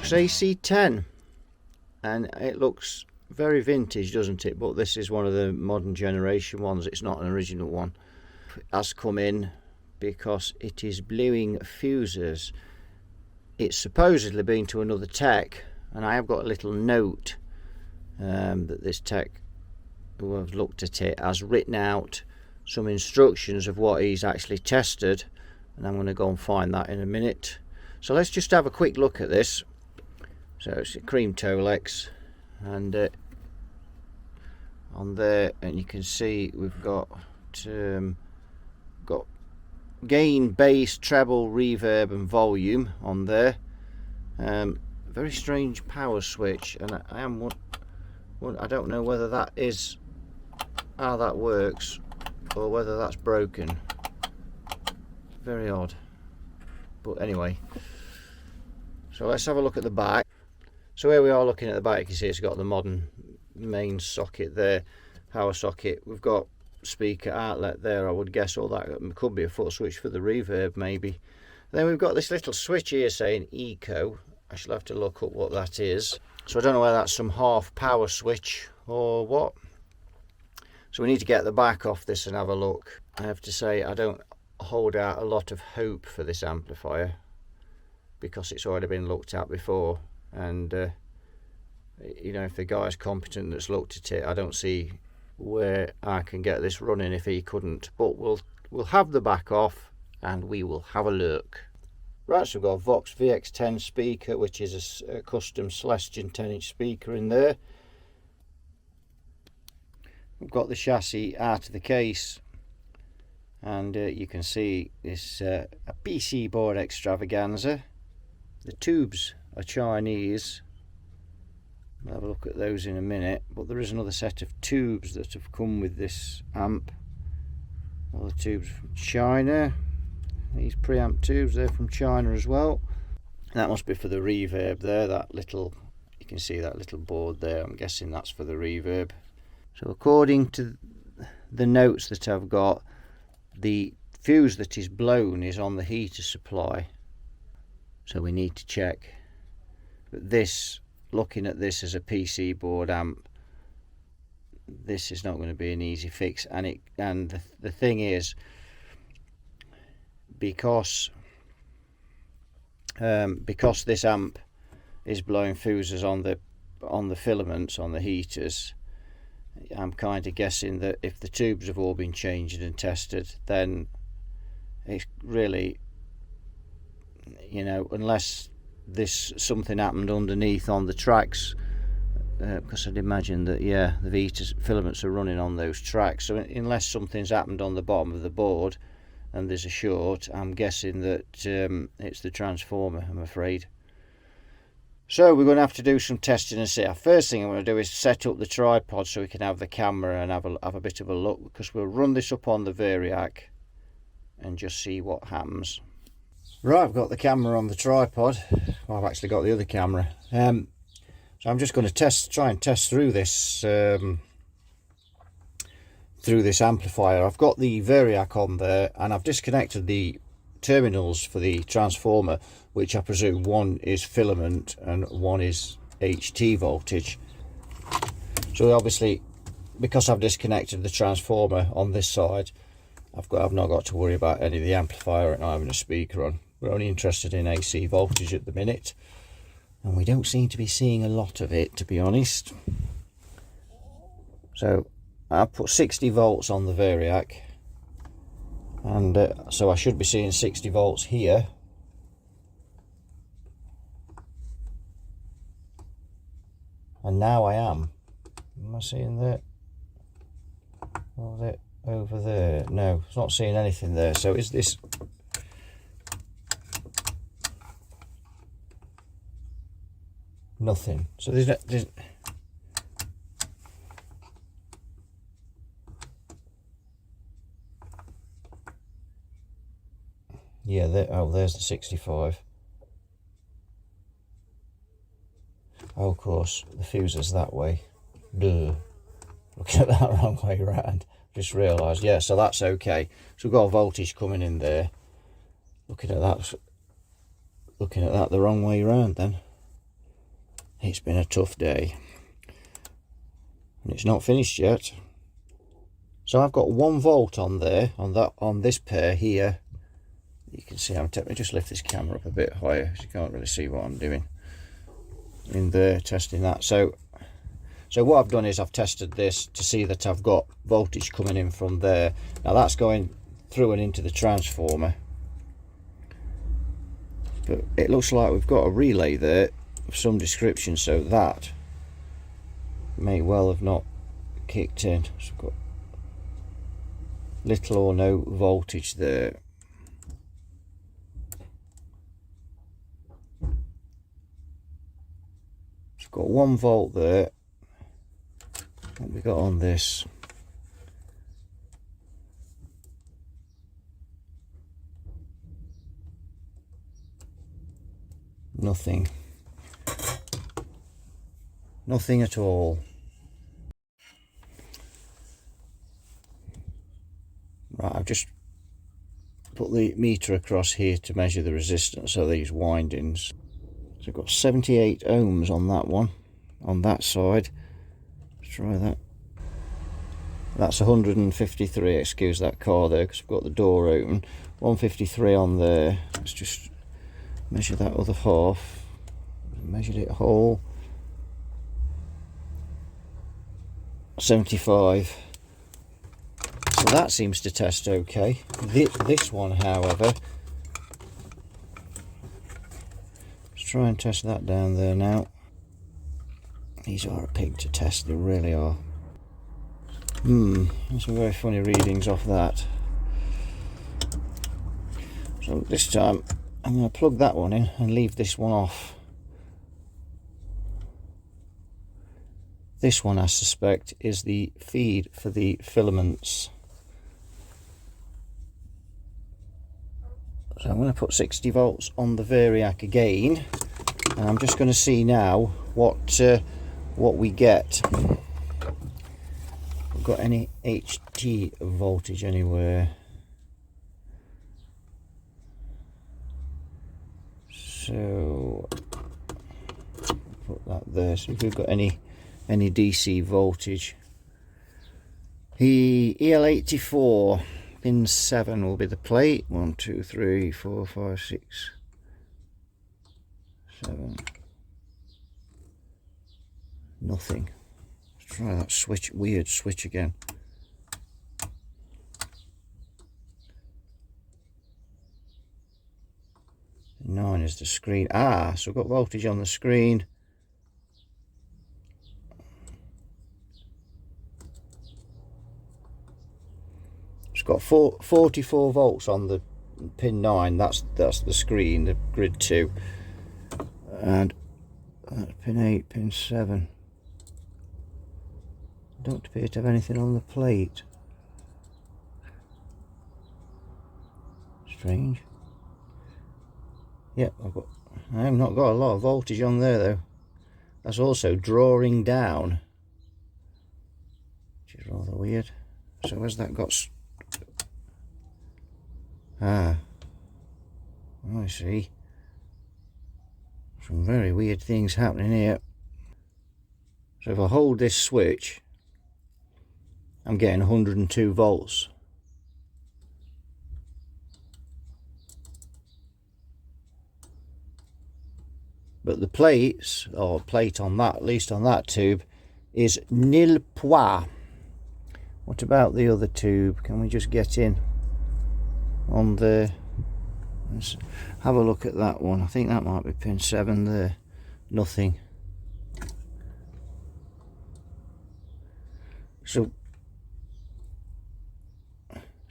Vox AC10, and it looks very vintage, doesn't it? But this is one of the modern generation ones. It's not an original one. It has come in because it is blowing fuses. It's supposedly been to another tech, and I have got a little note that this tech who have looked at it has written out some instructions of what he's actually tested, and I'm going to go and find that in a minute. So let's just have a quick look at this. So it's a cream Tolex, and on there, and you can see we've got gain, bass, treble, reverb and volume on there. Very strange power switch, and I don't know whether that is how that works or whether that's broken. Very odd, but anyway, so let's have a look at the back. So here we are looking at the back. You can see it's got the modern main socket there, power socket. We've got speaker outlet there, I would guess, or that could be a foot switch for the reverb maybe. Then we've got this little switch here saying eco. I shall have to look up what that is. So I don't know whether that's some half power switch or what. So we need to get the back off this and have a look. I have to say I don't hold out a lot of hope for this amplifier because it's already been looked at before, and you know, if the guy's competent that's looked at it, I don't see where I can get this running if he couldn't. But we'll have the back off and we will have a look. Right, so we've got a Vox VX10 speaker, which is a custom Celestion 10-inch speaker in there. We've got the chassis out of the case, and you can see this a PC board extravaganza. The tubes are Chinese. We'll have a look at those in a minute, but there is another set of tubes that have come with this amp. All the tubes from China. These preamp tubes, they're from China as well. That must be for the reverb there, that little, you can see that little board there, I'm guessing that's for the reverb. So according to the notes that I've got, the fuse that is blown is on the heater supply, so we need to check. But this, looking at this as a PC board amp, this is not going to be an easy fix. And the thing is, because this amp is blowing fuses on the filaments on the heaters, I'm kind of guessing that if the tubes have all been changed and tested, then it's really, you know, unless something happened underneath on the tracks, because I'd imagine that, yeah, the heaters filaments are running on those tracks, so unless something's happened on the bottom of the board and there's a short, I'm guessing that it's the transformer, I'm afraid. So we're going to have to do some testing and see. First thing I'm going to do is set up the tripod so we can have the camera and have a bit of a look, because we'll run this up on the Variac and just see what happens. Right, I've got the camera on the tripod. Well, I've actually got the other camera. So I'm just going to try and test through this amplifier. I've got the Variac on there, and I've disconnected the terminals for the transformer, which I presume one is filament and one is HT voltage. So obviously, because I've disconnected the transformer on this side, I've not got to worry about any of the amplifier and not having a speaker on. We're only interested in AC voltage at the minute, and we don't seem to be seeing a lot of it, to be honest. So I put 60 volts on the Variac, and so I should be seeing 60 volts here. And now I am. Am I seeing that? Oh, over there? No, it's not seeing anything there. So is this? Nothing. So there's yeah, there's the 65. Oh, of course, the fuse is that way. Duh. Looking at that wrong way round. Just realised, yeah, so that's okay. So we've got a voltage coming in there. Looking at that the wrong way round then. It's been a tough day. And it's not finished yet. So I've got 1 volt on there, on this pair here. You can see I'm just lift this camera up a bit higher, so you can't really see what I'm doing in there, testing that. So what I've done is I've tested this to see that I've got voltage coming in from there. Now that's going through and into the transformer, but it looks like we've got a relay there of some description, so that may well have not kicked in. So we've got little or no voltage there. It's got 1 volt there. What we got on this? Nothing. Nothing at all. Right, I've just put the meter across here to measure the resistance of these windings. So I've got 78 ohms on that one, on that side. Let's try that. That's 153, excuse that car there because I've got the door open. 153 on there. Let's just measure that other half. Measured it whole. 75. So that seems to test okay. This one, however, let's try and test that down there now. These are a pig to test, they really are. There's some very funny readings off that. So this time I'm going to plug that one in and leave this one off. This one, I suspect, is the feed for the filaments. So I'm going to put 60 volts on the variac again, and I'm just going to see now what we get. We've got any HT voltage anywhere? So put that there. So if we've got any DC voltage. The EL84 pin 7 will be the plate. 1, 2, 3, 4, 5, 6, 7. Nothing. Let's try that switch, weird switch again. Nine is the screen. So we've got voltage on the screen. It's got 44 volts on the pin 9. That's the screen, the grid 2, and that's pin 8, pin 7. Don't appear to have anything on the plate. Strange. Yep, I have not got a lot of voltage on there though. That's also drawing down, which is rather weird. So has that got? I see. Some very weird things happening here. So if I hold this switch, I'm getting 102 volts. But the plates, or plate on that, at least on that tube, is nil pois. What about the other tube? Can we just get in on the... Let's have a look at that one. I think that might be pin 7 there. Nothing. So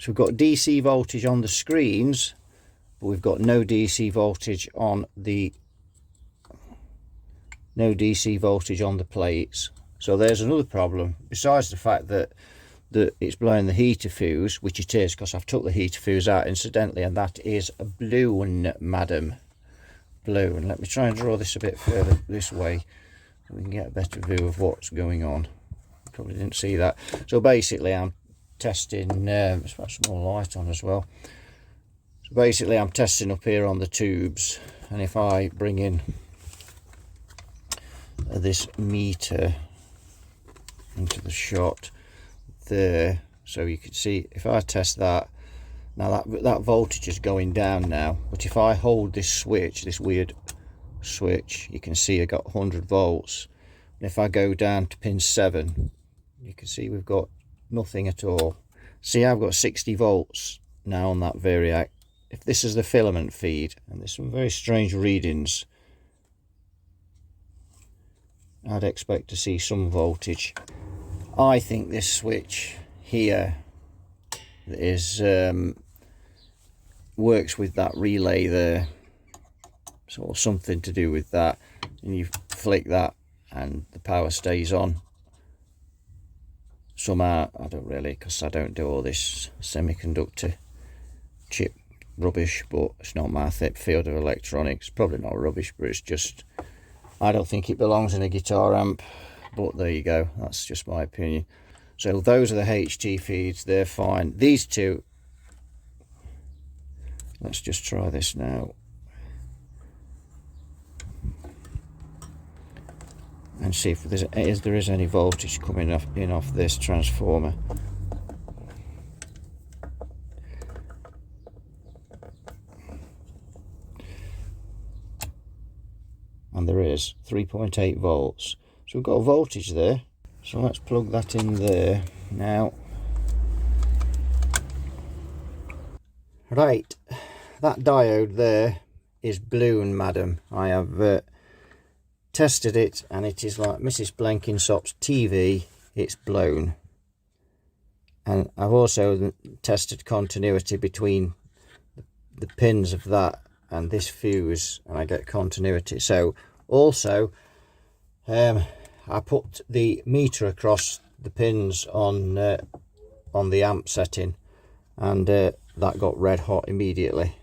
we've got DC voltage on the screens, but we've got no DC voltage on the plates. So there's another problem, besides the fact that it's blowing the heater fuse, which it is, because I've took the heater fuse out incidentally, and that is a blown, madam. Blown. Let me try and draw this a bit further this way so we can get a better view of what's going on. Probably didn't see that. So basically I'm testing, let's put some more light on as well. So basically I'm testing up here on the tubes, and if I bring in of this meter into the shot there, so you can see if I test that now, that voltage is going down now, but if I hold this switch, this weird switch, you can see I got 100 volts, and if I go down to pin 7, you can see we've got nothing at all. See, I've got 60 volts now on that variac. If this is the filament feed, and there's some very strange readings, I'd expect to see some voltage. I think this switch here is works with that relay there, so something to do with that, and you flick that and the power stays on somehow. I don't really, because I don't do all this semiconductor chip rubbish, but it's not my field of electronics. Probably not rubbish, but it's just, I don't think it belongs in a guitar amp, but there you go, that's just my opinion. So those are the HT feeds, they're fine. These two, let's just try this now and see if there is any voltage coming off this transformer. And there is 3.8 volts, so we've got a voltage there. So let's plug that in there now. Right, that diode there is blown, madam. I have tested it, and it is like Mrs. Blenkinsop's TV, it's blown. And I've also tested continuity between the pins of that and this fuse, and I get continuity. So also I put the meter across the pins on the amp setting, and that got red hot immediately,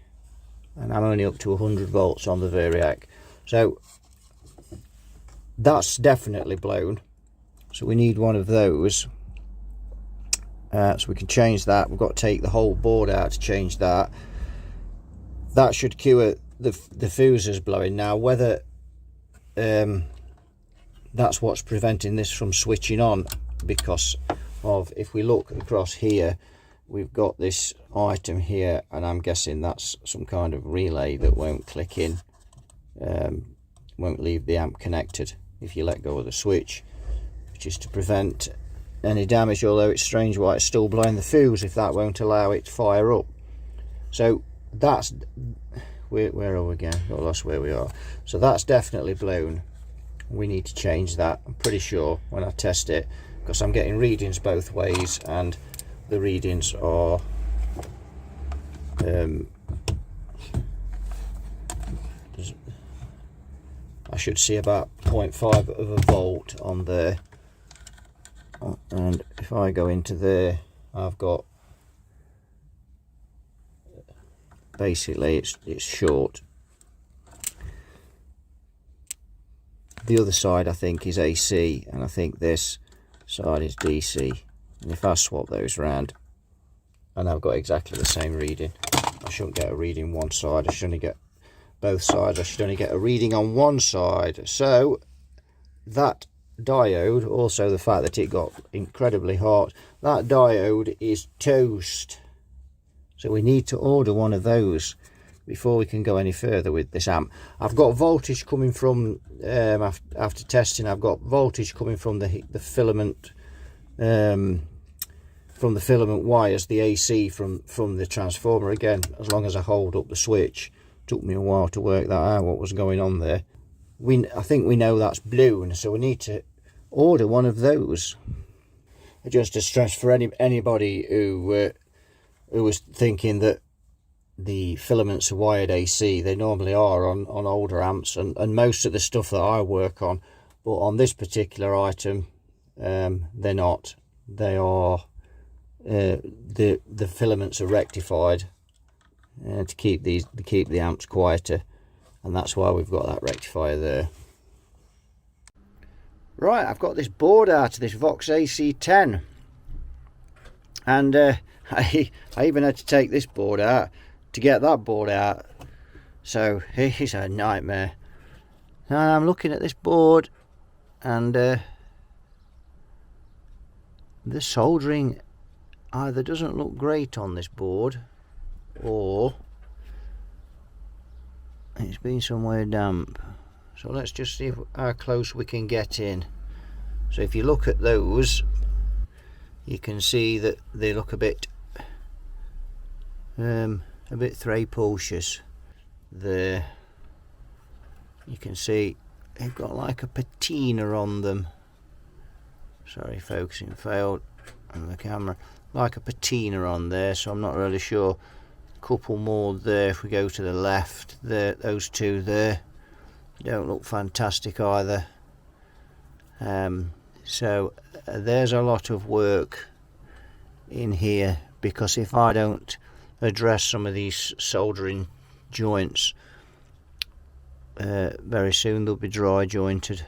and I'm only up to 100 volts on the variac, so that's definitely blown. So we need one of those, so we can change that. We've got to take the whole board out to change that. That should cure the fuses blowing. Now whether that's what's preventing this from switching on, because of, if we look across here, we've got this item here, and I'm guessing that's some kind of relay that won't click in, won't leave the amp connected if you let go of the switch, which is to prevent any damage. Although it's strange why it's still blowing the fuse if that won't allow it to fire up. So that's, where are we again? Got lost where we are. So that's definitely blown. We need to change that, I'm pretty sure, when I test it, because I'm getting readings both ways, and the readings are I should see about 0.5 of a volt on there, and if I go into there, I've got, basically it's short. The other side I think is AC, and I think this side is DC, and if I swap those around, and I've got exactly the same reading, I shouldn't get a reading one side, I should only get both sides, I should only get a reading on one side. So that diode, also the fact that it got incredibly hot, that diode is toast. So we need to order one of those before we can go any further with this amp. I've got voltage coming from, after testing, I've got voltage coming from the filament, from the filament wires, the AC from the transformer. Again, as long as I hold up the switch, took me a while to work that out, what was going on there. I think we know that's blown, so we need to order one of those. Just to stress for anybody who was thinking that the filaments are wired AC, they normally are on older amps, and most of the stuff that I work on, but on this particular item, they're not. They are, the filaments are rectified to keep the amps quieter, and that's why we've got that rectifier there. Right, I've got this board out of this Vox AC10, and I even had to take this board out to get that board out, so it's a nightmare. Now I'm looking at this board, and the soldering either doesn't look great on this board, or it's been somewhere damp. So let's just see how close we can get in. So if you look at those, you can see that they look a bit three-pulsious. There, you can see they've got like a patina on them. Sorry, focusing failed on the camera. Like a patina on there, so I'm not really sure. A couple more there. If we go to the left, there, those two there don't look fantastic either. So there's a lot of work in here, because if I don't address some of these soldering joints, very soon they'll be dry jointed.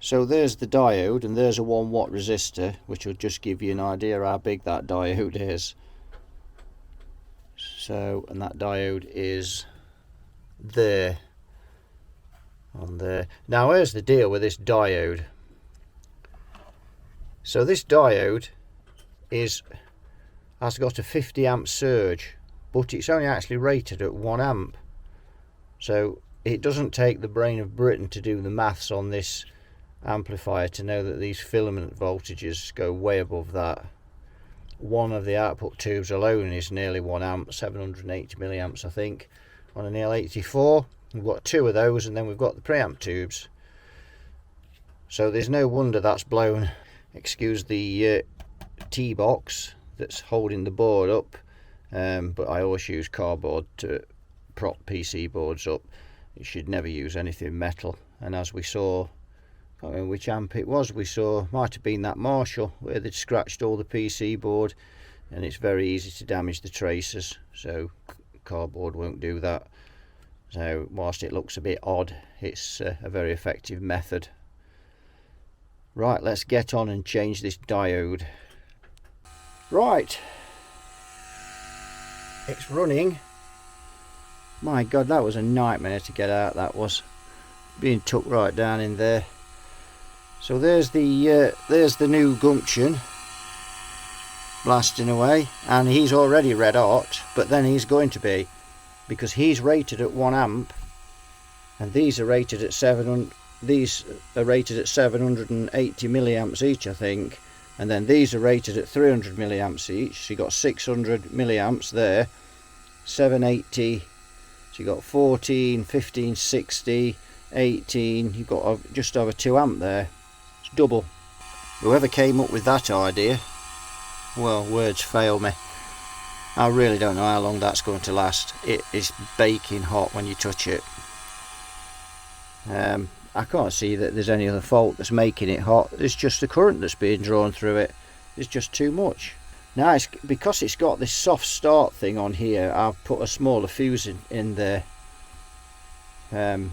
So there's the diode, and there's a 1 watt resistor, which will just give you an idea how big that diode is. So, and that diode is there, on there. Now here's the deal with this diode. So this diode has got a 50 amp surge, but it's only actually rated at 1 amp. So it doesn't take the brain of Britain to do the maths on this amplifier to know that these filament voltages go way above that. One of the output tubes alone is nearly 1 amp, 780 milliamps I think, on an EL84. We've got 2 of those, and then we've got the preamp tubes. So there's no wonder that's blown. Excuse the T-box that's holding the board up, but I always use cardboard to prop PC boards up. You should never use anything metal. And as we saw, I can't remember which amp it was, we saw, might have been that Marshall, where they'd scratched all the PC board, and it's very easy to damage the traces, so cardboard won't do that. So whilst it looks a bit odd, it's a very effective method. Right, let's get on and change this diode. Right, it's running. My God, that was a nightmare to get out. That was being tucked right down in there. So there's the new gumption blasting away, and he's already red hot, but then he's going to be, because he's rated at 1 amp, and these are rated at 700. These are rated at 780 milliamps each, I think, and then these are rated at 300 milliamps each. So you got 600 milliamps there, 780. So you got 14, 15, 60, 18. You've got just over 2 amp there. It's double. Whoever came up with that idea, well, words fail me. I really don't know how long that's going to last. It is baking hot when you touch it. I can't see that there's any other fault that's making it hot. It's just the current that's being drawn through it. It's just too much. Now, because it's got this soft start thing on here, I've put a smaller fuse in there. I've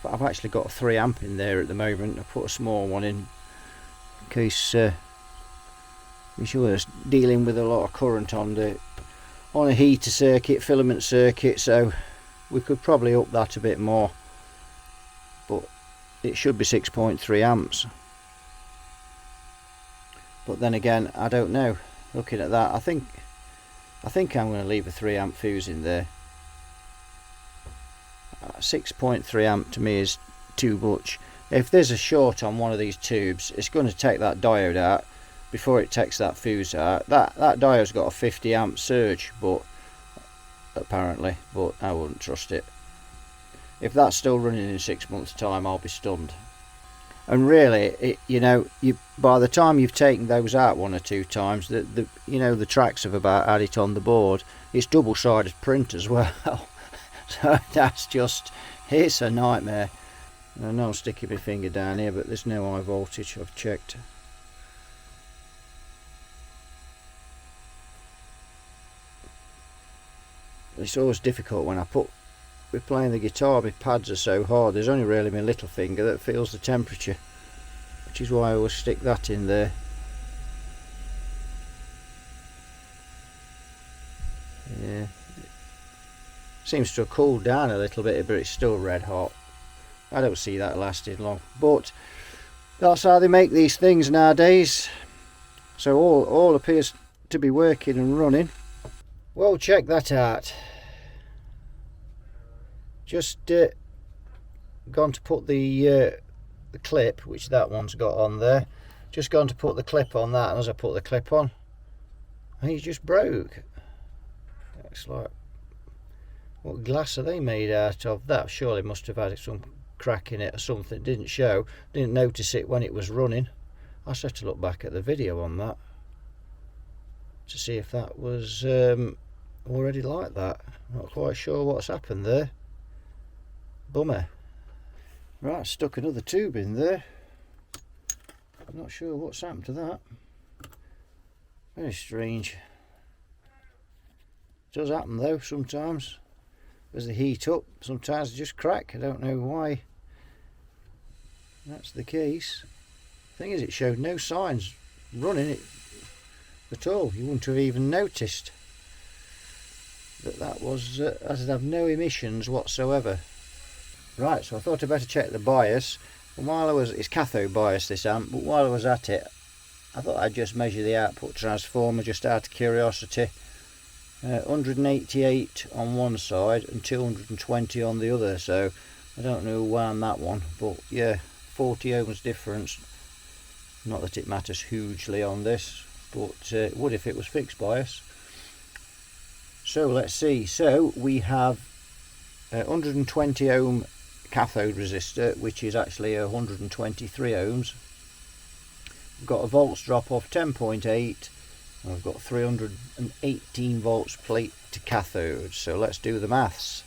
actually got a 3 amp in there at the moment. I put a small one in case we sure it's dealing with a lot of current on a heater circuit, filament circuit, so we could probably up that a bit more. But it should be 6.3 amps. But then again, I don't know. Looking at that, I think I'm going to leave a 3 amp fuse in there. 6.3 amp to me is too much. If there's a short on one of these tubes, it's going to take that diode out before it takes that fuse out. That diode's got a 50 amp surge, but apparently, but I wouldn't trust it. If that's still running in 6 months' time, I'll be stunned. And really, by the time you've taken those out 1 or 2 times, the tracks have about had it on the board. It's double-sided print as well. So that's just, it's a nightmare. I know I'm sticking my finger down here, but there's no high voltage, I've checked. It's always difficult when we're playing the guitar, my pads are so hard, there's only really my little finger that feels the temperature, which is why I always stick that in there. Yeah, seems to have cooled down a little bit, but it's still red hot. I don't see that lasting long, but That's how they make these things nowadays. So all appears to be working and running. Well, check that out. Just gone to put the clip, which that one's got on there. Just gone to put the clip on that, and as I put the clip on, he's just broke. Looks like, what glass are they made out of? That surely must have had some crack in it or something. Didn't show, didn't notice it when it was running. I just have to look back at the video on that to see if that was already like that. Not quite sure what's happened there. Bummer. Right, stuck another tube in there. I'm not sure what's happened to that. Very strange. It does happen though sometimes. As they heat up, sometimes they just crack. I don't know why that's the case. The thing is, it showed no signs running it at all. You wouldn't have even noticed that was as it had no emissions whatsoever. Right, so I thought I'd better check the bias. And while I was, it's cathode bias this amp, but while I was at it, I thought I'd just measure the output transformer just out of curiosity. 188 on one side and 220 on the other, so I don't know why on that one, but yeah, 40 ohms difference. Not that it matters hugely on this, but it would if it was fixed bias. So let's see. So we have 120 ohm cathode resistor, which is actually 123 ohms. We've got a volts drop of 10.8. and I've got 318 volts plate to cathode. So let's do the maths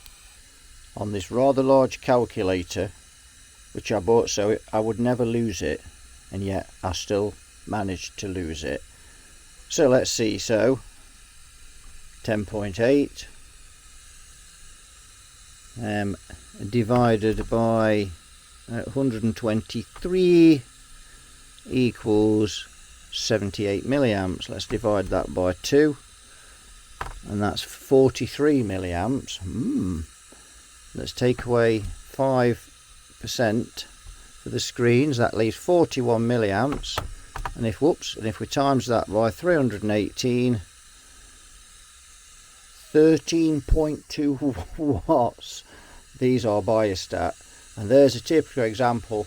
on this rather large calculator, which I bought so I would never lose it, and yet I still managed to lose it. So let's see. So 10.8 divided by 123 equals 78 milliamps. Let's divide that by 2, and that's 43 milliamps. Let's take away 5% for the screens. That leaves 41 milliamps. And if we times that by 318, 13.2 watts. These are biased at, and there's a typical example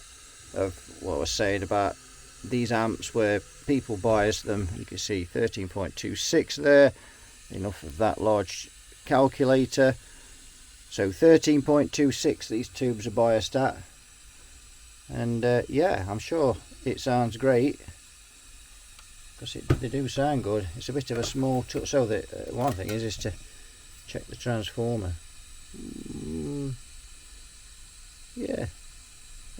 of what I was saying about these amps where people bias them. You can see 13.26 there, enough of that large calculator. So 13.26 these tubes are biased at, and yeah, I'm sure it sounds great, because they do sound good. It's a bit of a small touch. So the one thing is to check the transformer. Yeah,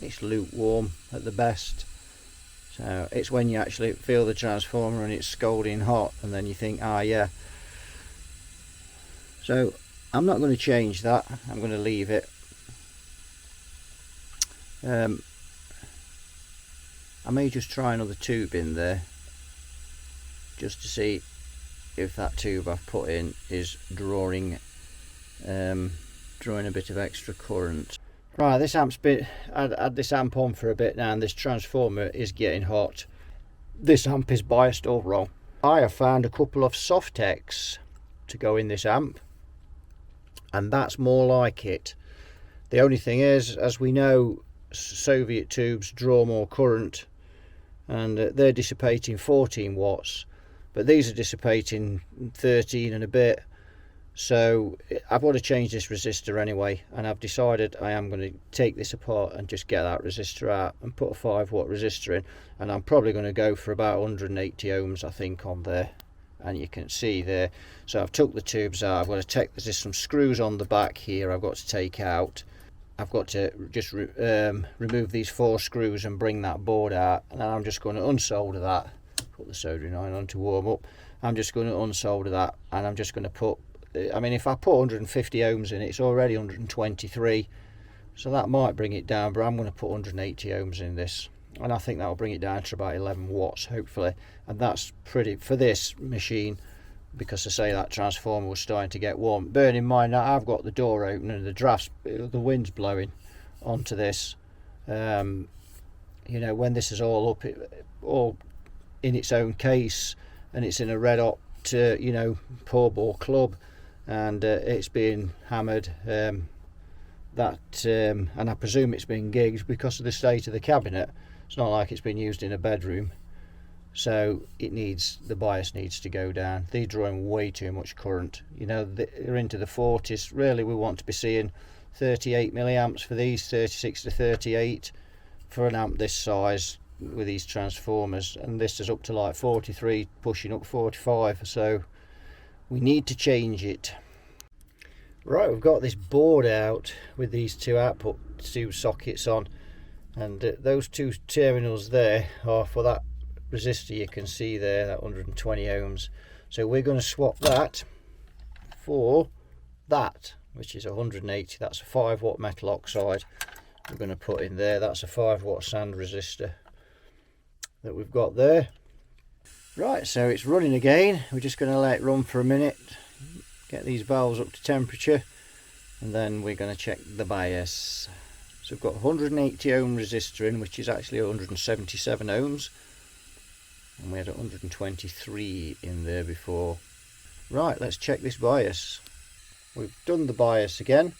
it's lukewarm at the best. So it's when you actually feel the transformer and it's scalding hot, and then you think, ah, yeah. So I'm not going to change that. I'm going to leave it. I may just try another tube in there, just to see if that tube I've put in is drawing a bit of extra current. Right, this amp's been, I'd had this amp on for a bit now, and this transformer is getting hot. This amp is biased all wrong. I have found a couple of Softecs to go in this amp, and that's more like it. The only thing is, as we know, Soviet tubes draw more current, and they're dissipating 14 watts, but these are dissipating 13 and a bit. So I've got to change this resistor anyway, and I've decided I am going to take this apart and just get that resistor out and put a 5-watt resistor in, and I'm probably going to go for about 180 ohms I think on there, and you can see there. So I've took the tubes out. I've got to take, there's some screws on the back here I've got to take out. I've got to just remove these 4 screws and bring that board out, and then I'm just going to unsolder that, put the soldering iron on to warm up. I'm just going to unsolder that, and I'm just going to put, I mean, if I put 150 ohms in it, it's already 123, so that might bring it down, but I'm going to put 180 ohms in this, and I think that will bring it down to about 11 watts hopefully, and that's pretty for this machine, because I say that transformer was starting to get warm. Bear in mind that I've got the door open and the wind's blowing onto this you know, when this is all up, all in its own case, and it's in a red hot, you know, pour bore club, and it's being hammered, and I presume it's been gigged because of the state of the cabinet. It's not like it's been used in a bedroom, so the bias needs to go down. They're drawing way too much current, you know, they're into the 40s. Really, we want to be seeing 38 milliamps for these, 36 to 38 for an amp this size with these transformers, and this is up to like 43, pushing up 45, so we need to change it. Right, we've got this board out with these two sockets on, and those two terminals there are for that resistor you can see there, that 120 ohms. So we're going to swap that for that, which is 180. That's a 5 watt metal oxide we're going to put in there. That's a 5 watt sand resistor that we've got there. Right, so it's running again. We're just going to let it run for a minute, get these valves up to temperature, and then we're going to check the bias. So we've got 180 ohm resistor in, which is actually 177 ohms, and we had 123 in there before. Right, let's check this bias. We've done the bias again,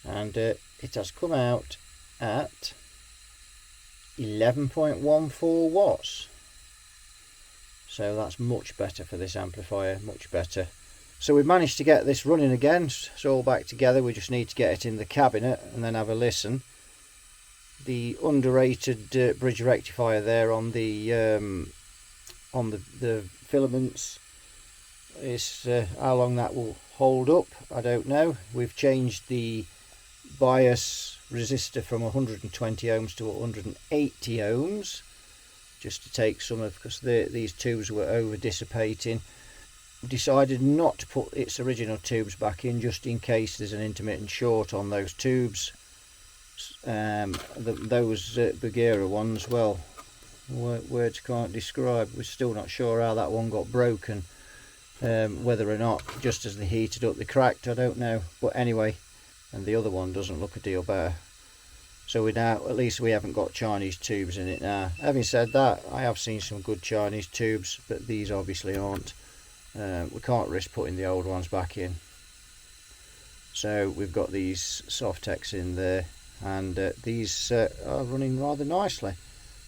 and it has come out at 11.14 watts. So that's much better for this amplifier, much better. So we've managed to get this running again. It's all back together. We just need to get it in the cabinet and then have a listen. The underrated bridge rectifier there on the filaments is how long that will hold up, I don't know. We've changed the bias resistor from 120 ohms to 180 ohms just to take some of, because these tubes were over dissipating. Decided not to put its original tubes back in just in case there's an intermittent short on those tubes. Those Bagheera ones, well, words can't describe. We're still not sure how that one got broken, whether or not just as they heated up they cracked, I don't know. But anyway, and the other one doesn't look a deal better. So we now, at least we haven't got Chinese tubes in it now. Having said that, I have seen some good Chinese tubes, but these obviously aren't. We can't risk putting the old ones back in. So we've got these Softex in there, and these are running rather nicely.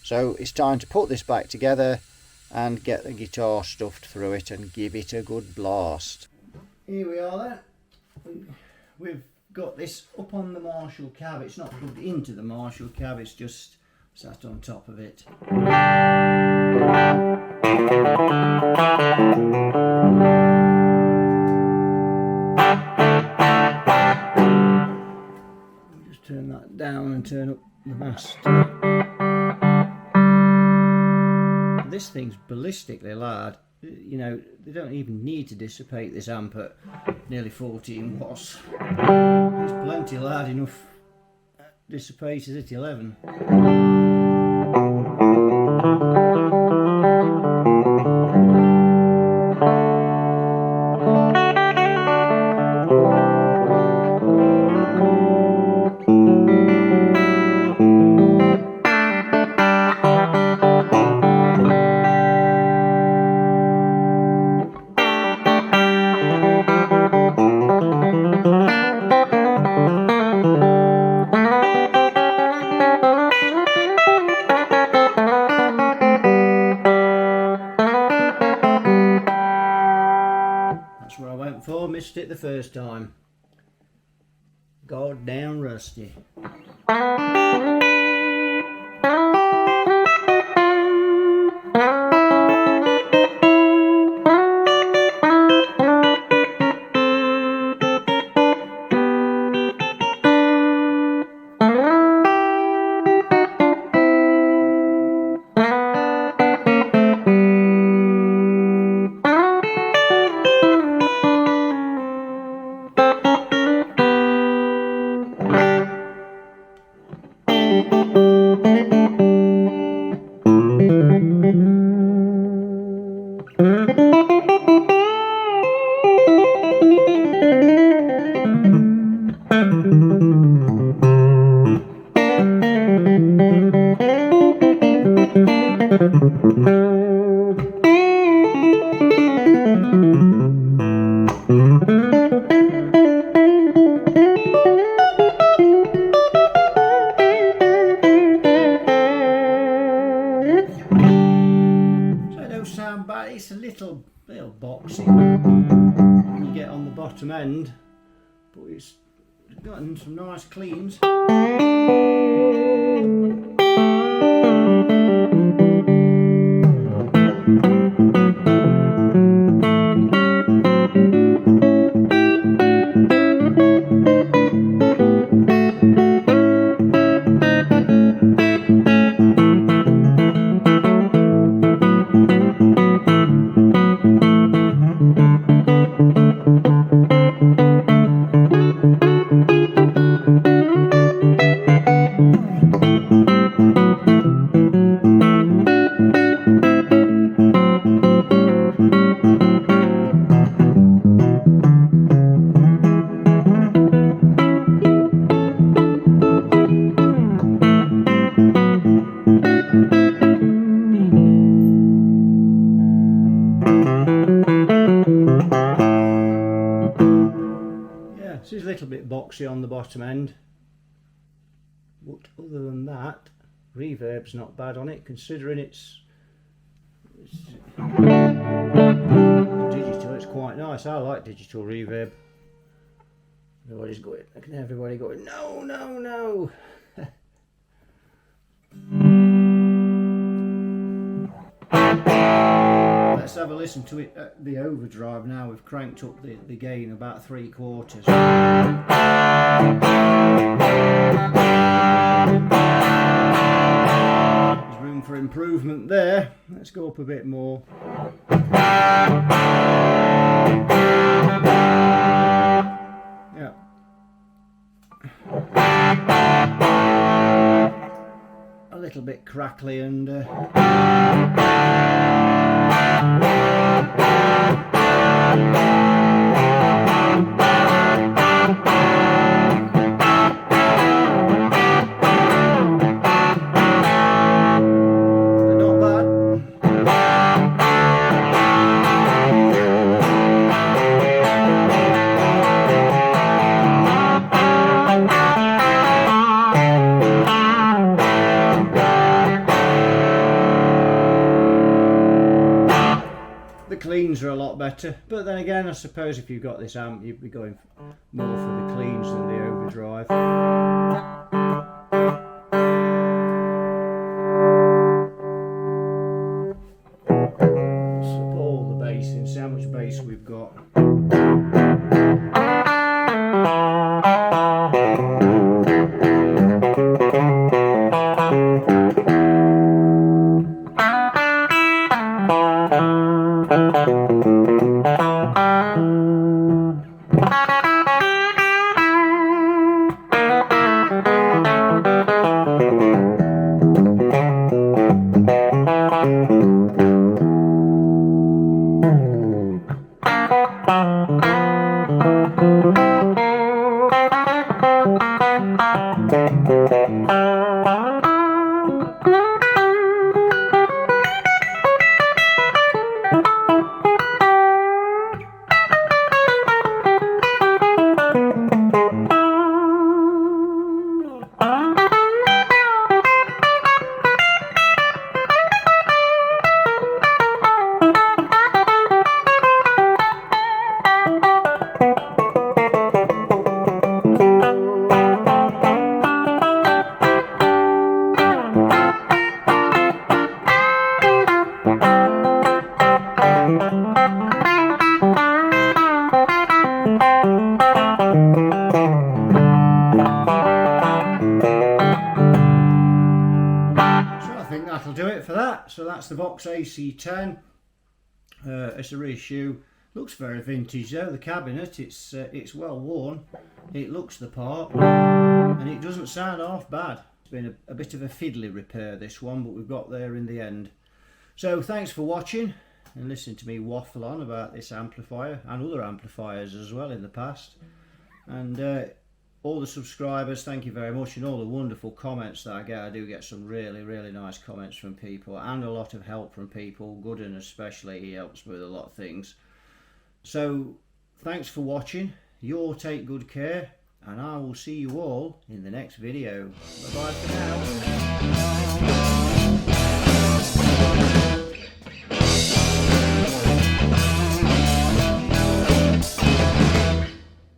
So it's time to put this back together and get the guitar stuffed through it and give it a good blast. Here we are then. We've got this up on the Marshall cab. It's not plugged into the Marshall cab, it's just sat on top of it. Just turn that down and turn up the master. This thing's ballistically loud. You know, they don't even need to dissipate this amp at nearly 14 watts. It's plenty loud enough dissipated at 11. Missed it the first time. God damn rusty. don't sound bad. It's a little boxy when you get on the bottom end, but it's gotten some nice cleans. This is a little bit boxy on the bottom end, but other than that, reverb's not bad on it, considering it's digital. It's quite nice. I like digital reverb. Everybody's going, everybody going, no, no, no. Let's have a listen to it at the overdrive now. We've cranked up the gain about 3/4. There's room for improvement there. Let's go up a bit more. Yeah. A little bit crackly and the cleans are a lot better, but then again, I suppose if you've got this amp, you'd be going more for the cleans than the overdrive. Let's put all the bass in, see how much bass we've got. That'll do it for that. So that's the Vox AC10. It's a reissue. Looks very vintage though. The cabinet, it's well worn. It looks the part, and it doesn't sound half bad. It's been a bit of a fiddly repair, this one, but we've got there in the end. So thanks for watching and listening to me waffle on about this amplifier and other amplifiers as well in the past. And all the subscribers, thank you very much, and all the wonderful comments that I get. I do get some really nice comments from people, and a lot of help from people. Gooden especially, he helps me with a lot of things. So thanks for watching. You all take good care, and I will see you all in the next video. Bye bye for now.